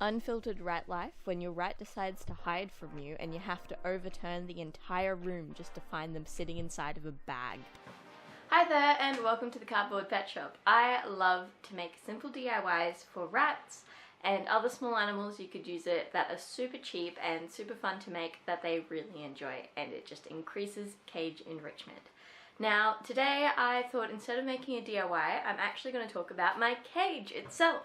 Unfiltered rat life, when your rat decides to hide from you and you have to overturn the entire room just to find them sitting inside of a bag. Hi there and welcome to the Cardboard Pet Shop. I love to make simple DIYs for rats and other small animals you could use it that are super cheap and super fun to make that they really enjoy, and it just increases cage enrichment. Now today I thought instead of making a DIY, I'm actually going to talk about my cage itself.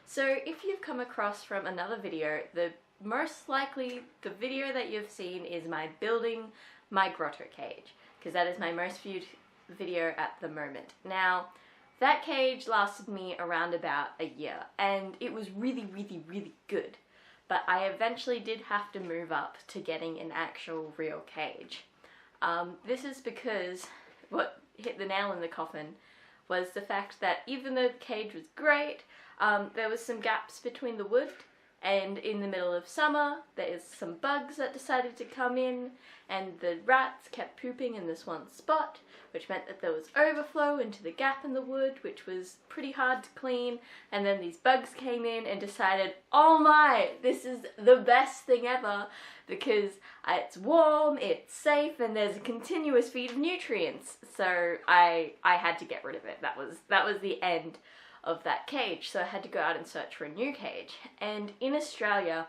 So if you've come across from another video, most likely the video that you've seen is my building my grotto cage, because that is my most viewed video at the moment. Now that cage lasted me around about a year and it was really good, but I eventually did have to move up to getting an actual real cage. This is because what hit the nail in the coffin was the fact that even though the cage was great, there was some gaps between the wood, and in the middle of summer there's some bugs that decided to come in and the rats kept pooping in this one spot, which meant that there was overflow into the gap in the wood, which was pretty hard to clean. And then these bugs came in and decided, oh my, this is the best thing ever because it's warm, it's safe, and there's a continuous feed of nutrients. So I had to get rid of it. That was the end of that cage, so I had to go out and search for a new cage. And in Australia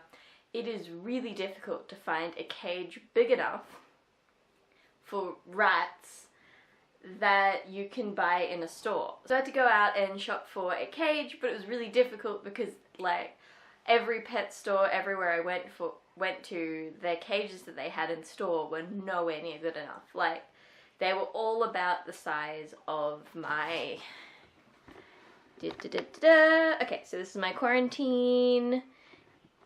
it is really difficult to find a cage big enough for rats that you can buy in a store. So I had to go out and shop for a cage, but it was really difficult because like every pet store everywhere I went to, their cages that they had in store were nowhere near good enough. Like they were all about the size of my okay, so this is my quarantine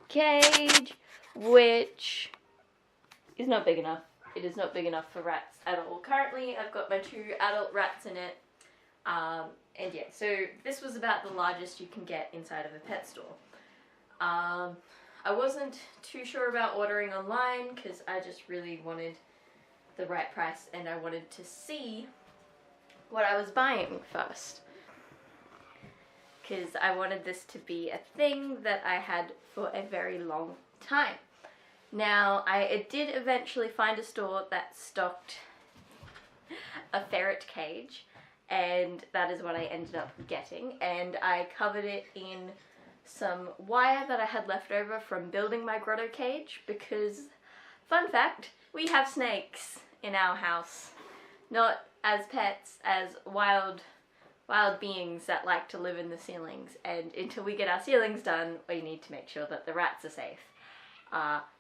cage, which is not big enough. It is not big enough for rats at all. Currently, I've got my 2 adult rats in it, and yeah, so this was about the largest you can get inside of a pet store. I wasn't too sure about ordering online because I just really wanted the right price and I wanted to see what I was buying first, because I wanted this to be a thing that I had for a very long time. Now, I did eventually find a store that stocked a ferret cage, and that is what I ended up getting, and I covered it in some wire that I had left over from building my grotto cage, because, fun fact, we have snakes in our house. Not as pets, as wild beings that like to live in the ceilings, and until we get our ceilings done, we need to make sure that the rats are safe.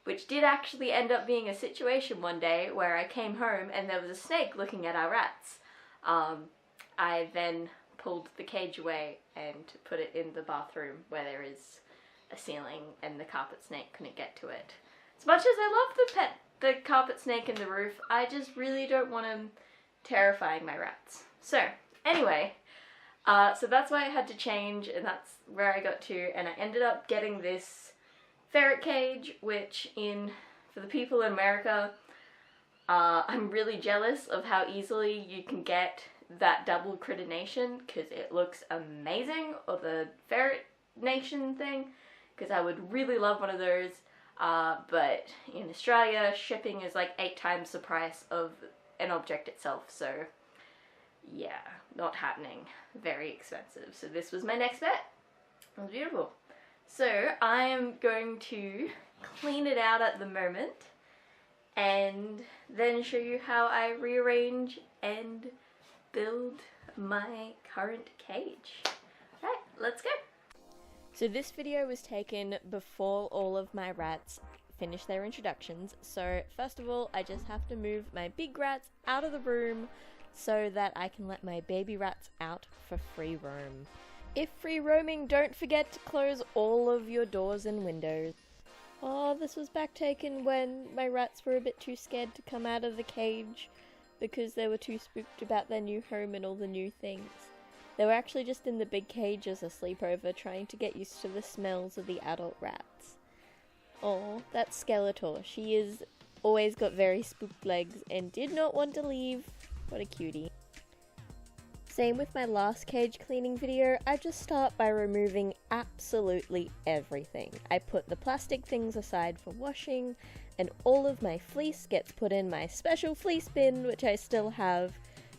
Which did actually end up being a situation one day where I came home and there was a snake looking at our rats. I then pulled the cage away and put it in the bathroom where there is a ceiling and the carpet snake couldn't get to it. As much as I love the carpet snake in the roof, I just really don't want him terrifying my rats. So, anyway, so that's why I had to change, and that's where I got to, and I ended up getting this ferret cage, which for the people in America, I'm really jealous of how easily you can get that double critination, because it looks amazing, or the ferret nation thing, because I would really love one of those, but in Australia shipping is like 8 times the price of an object itself, so yeah, not happening. Very expensive. So this was my next bet. It was beautiful. So I am going to clean it out at the moment and then show you how I rearrange and build my current cage. Right, let's go. So this video was taken before all of my rats finished their introductions. So first of all, I just have to move my big rats out of the room so that I can let my baby rats out for free roam. If free roaming, don't forget to close all of your doors and windows. Oh, this was back taken when my rats were a bit too scared to come out of the cage because they were too spooked about their new home and all the new things. They were actually just in the big cage as a sleepover, trying to get used to the smells of the adult rats. Oh, that's Skeletor. She is always got very spooked legs and did not want to leave. What a cutie. Same with my last cage cleaning video, I just start by removing absolutely everything. I put the plastic things aside for washing, and all of my fleece gets put in my special fleece bin, which I still have,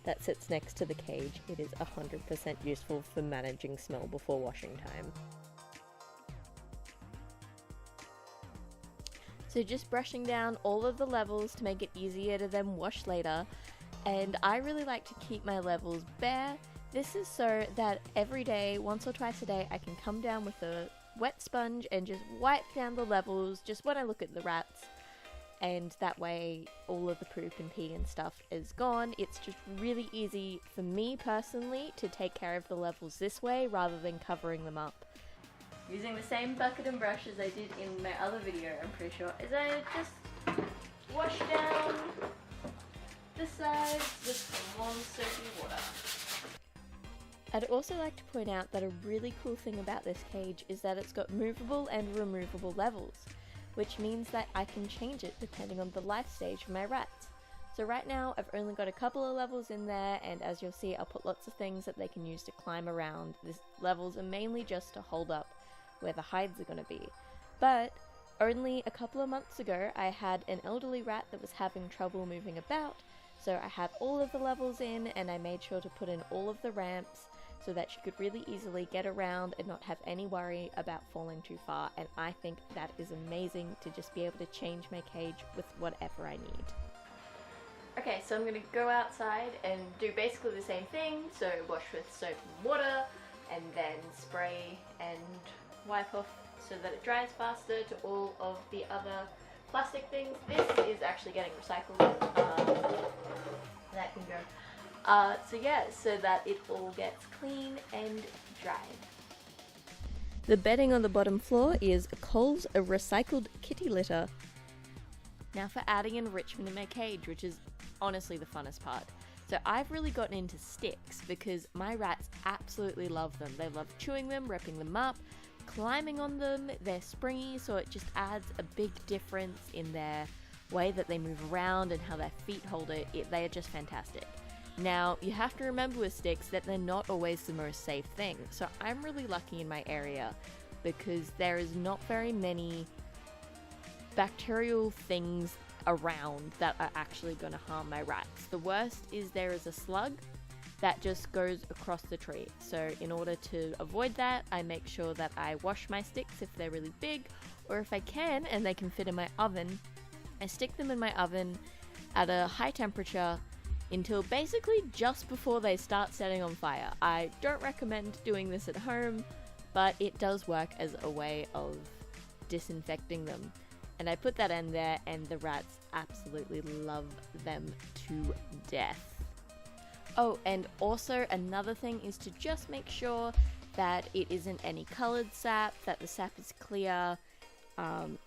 that sits next to the cage. It is 100% useful for managing smell before washing time. So just brushing down all of the levels to make it easier to then wash later. And I really like to keep my levels bare. This is so that every day, once or twice a day, I can come down with a wet sponge and just wipe down the levels just when I look at the rats. And that way all of the poop and pee and stuff is gone. It's just really easy for me personally to take care of the levels this way rather than covering them up. Using the same bucket and brush as I did in my other video, I'm pretty sure, is I just wash down the sides with some warm soapy water. I'd also like to point out that a really cool thing about this cage is that it's got movable and removable levels, which means that I can change it depending on the life stage of my rats. So right now I've only got a couple of levels in there, and as you'll see I'll put lots of things that they can use to climb around. These levels are mainly just to hold up where the hides are going to be. But only a couple of months ago I had an elderly rat that was having trouble moving about, so I had all of the levels in, and I made sure to put in all of the ramps so that she could really easily get around and not have any worry about falling too far, and I think that is amazing to just be able to change my cage with whatever I need. Okay, so I'm going to go outside and do basically the same thing, so wash with soap and water, and then spray and wipe off so that it dries faster to all of the other plastic things. This is actually getting recycled. That can go. So yeah, so that it all gets clean and dried. The bedding on the bottom floor is Cole's recycled kitty litter. Now for adding enrichment in my cage, which is honestly the funnest part. So I've really gotten into sticks because my rats absolutely love them. They love chewing them, ripping them up, climbing on them. They're springy, so it just adds a big difference in their way that they move around and how their feet hold it. They are just fantastic. Now, you have to remember with sticks that they're not always the most safe thing. So I'm really lucky in my area because there is not very many bacterial things around that are actually going to harm my rats. The worst is there is a slug that just goes across the tree. So in order to avoid that, I make sure that I wash my sticks if they're really big, or if I can and they can fit in my oven, I stick them in my oven at a high temperature until basically just before they start setting on fire. I don't recommend doing this at home, but it does work as a way of disinfecting them. And I put that in there and the rats absolutely love them to death. Oh, and also another thing is to just make sure that it isn't any coloured sap, that the sap is clear.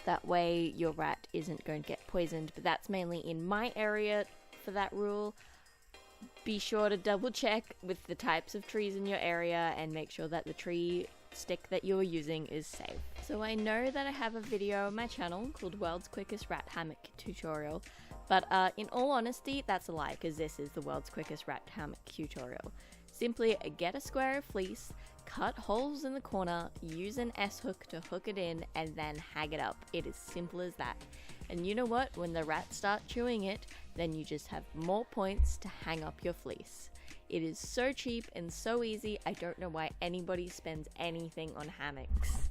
That way your rat isn't going to get poisoned, but that's mainly in my area for that rule. Be sure to double check with the types of trees in your area and make sure that the tree stick that you're using is safe. So I know that I have a video on my channel called World's Quickest Rat Hammock Tutorial, but in all honesty that's a lie, because this is the world's quickest rat hammock tutorial. Simply get a square of fleece, cut holes in the corner, use an S-hook to hook it in, and then hang it up. It is simple as that. And you know what? When the rats start chewing it, then you just have more points to hang up your fleece. It is so cheap and so easy, I don't know why anybody spends anything on hammocks.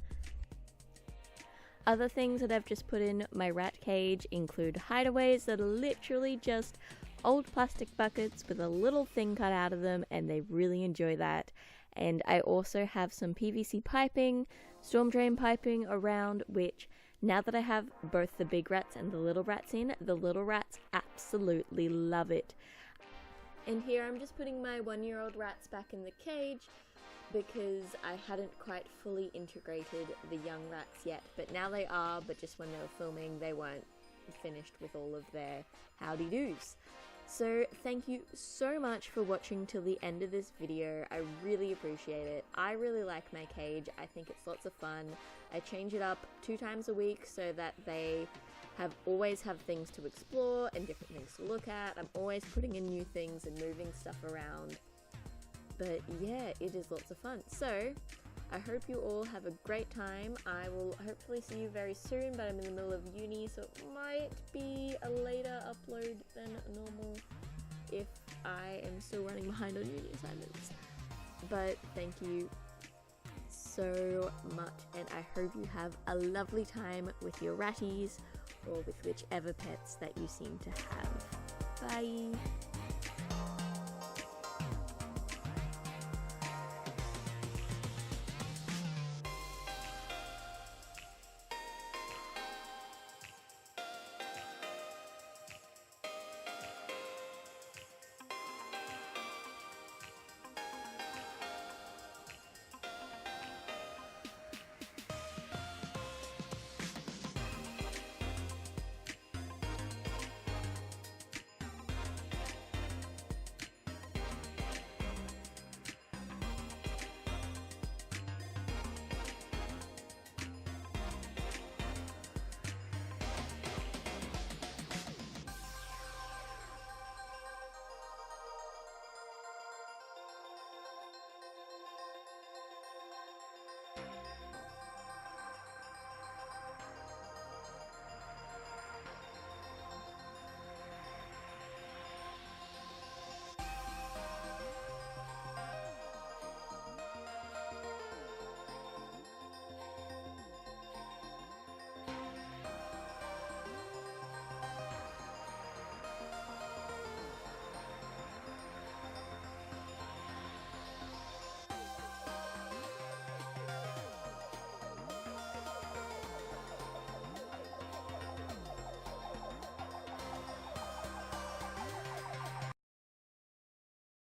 Other things that I've just put in my rat cage include hideaways that are literally just old plastic buckets with a little thing cut out of them, and they really enjoy that. And I also have some PVC piping, storm drain piping around, which now that I have both the big rats and the little rats in, the little rats absolutely love it. And here I'm just putting my 1-year-old rats back in the cage because I hadn't quite fully integrated the young rats yet, but now they are, but just when they were filming they weren't finished with all of their howdy doos. So thank you so much for watching till the end of this video. I really appreciate it. I really like my cage. I think it's lots of fun. I change it up 2 times a week so that they always have things to explore and different things to look at. I'm always putting in new things and moving stuff around. But yeah, it is lots of fun. So I hope you all have a great time. I will hopefully see you very soon, but I'm in the middle of uni, so it might be a later upload than normal if I am still running behind on uni assignments. But thank you so much, and I hope you have a lovely time with your ratties or with whichever pets that you seem to have. Bye!